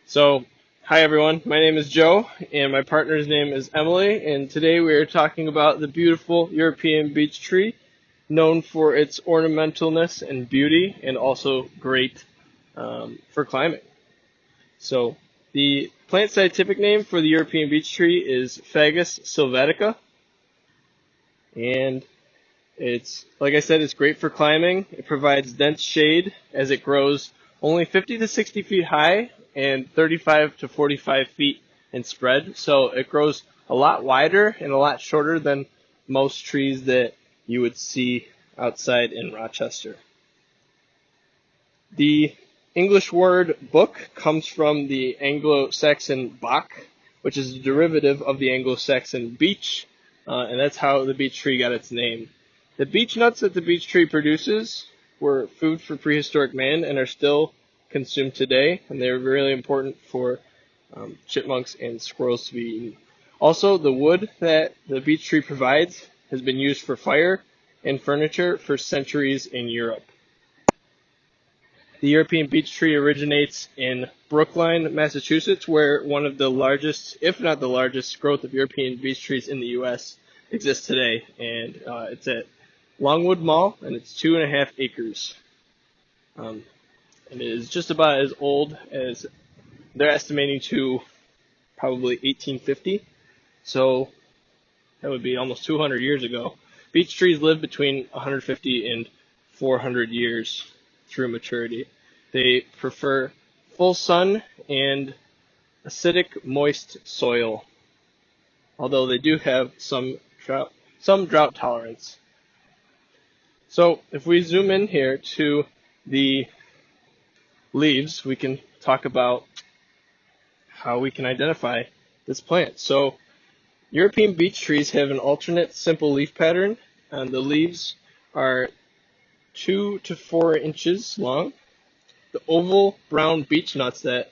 So, hi everyone, my name is Joe, and my partner's name is Emily, and today we are talking about the beautiful European beech tree, known for its ornamentalness and beauty, and also great for climbing. So, the plant scientific name for the European beech tree is Fagus sylvatica, and like I said, it's great for climbing. It provides dense shade as it grows only 50 to 60 feet high and 35 to 45 feet in spread. So it grows a lot wider and a lot shorter than most trees that you would see outside in Rochester. The English word book comes from the Anglo-Saxon bok, which is a derivative of the Anglo-Saxon beech, and that's how the beech tree got its name. The beech nuts that the beech tree produces were food for prehistoric man and are still consumed today, and they're really important for chipmunks and squirrels to be eaten. Also, the wood that the beech tree provides has been used for fire and furniture for centuries in Europe. The European beech tree originates in Brookline, Massachusetts, where one of the largest, if not the largest, growth of European beech trees in the U.S. exists today, and it's at Longwood Mall, and it's 2.5 acres. And it is just about as old as they're estimating to probably 1850. So that would be almost 200 years ago. Beech trees live between 150 and 400 years through maturity. They prefer full sun and acidic, moist soil, although they do have some drought tolerance. So if we zoom in here to the leaves, we can talk about how we can identify this plant. So European beech trees have an alternate simple leaf pattern, and the leaves are 2 to 4 inches long. The oval brown beech nuts that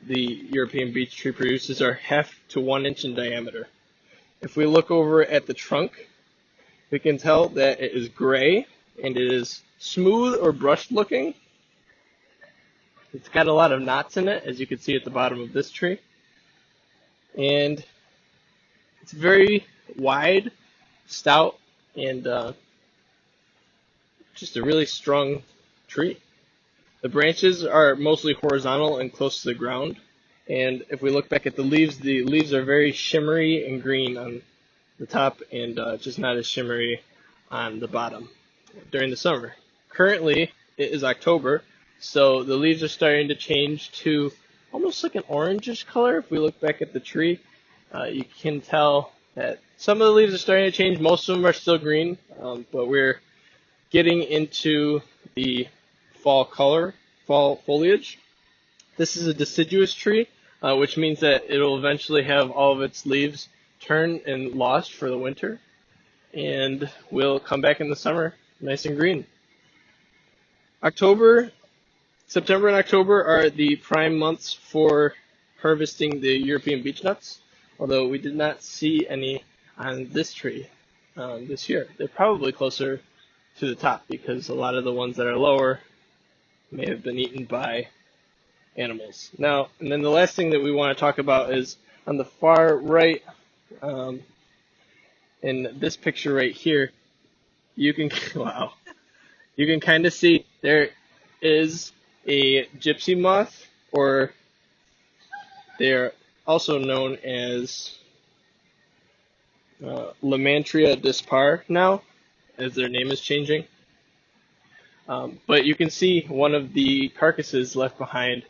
the European beech tree produces are 1/2 to 1 inch in diameter. If we look over at the trunk, we can tell that it is gray and it is smooth or brushed looking. It's got a lot of knots in it, as you can see at the bottom of this tree. And it's very wide, stout, and just a really strong tree. The branches are mostly horizontal and close to the ground. And if we look back at the leaves are very shimmery and green on the top and just not as shimmery on the bottom during the summer. Currently, it is October, so the leaves are starting to change to almost like an orangish color. If we look back at the tree, you can tell that some of the leaves are starting to change. Most of them are still green, but we're getting into the fall foliage. This is a deciduous tree, which means that it will eventually have all of its leaves turned and lost for the winter, and will come back in the summer nice and green. September and October are the prime months for harvesting the European beech nuts, although we did not see any on this tree this year. They're probably closer to the top because a lot of the ones that are lower may have been eaten by animals. Now, and then the last thing that we want to talk about is on the far right, in this picture right here, you can you can kind of see there is a gypsy moth, or they're also known as Lamantria dispar now, as their name is changing. But you can see one of the carcasses left behind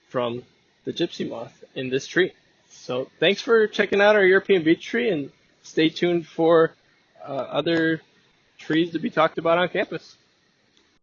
from the gypsy moth in this tree. So thanks for checking out our European beech tree, and stay tuned for other trees to be talked about on campus.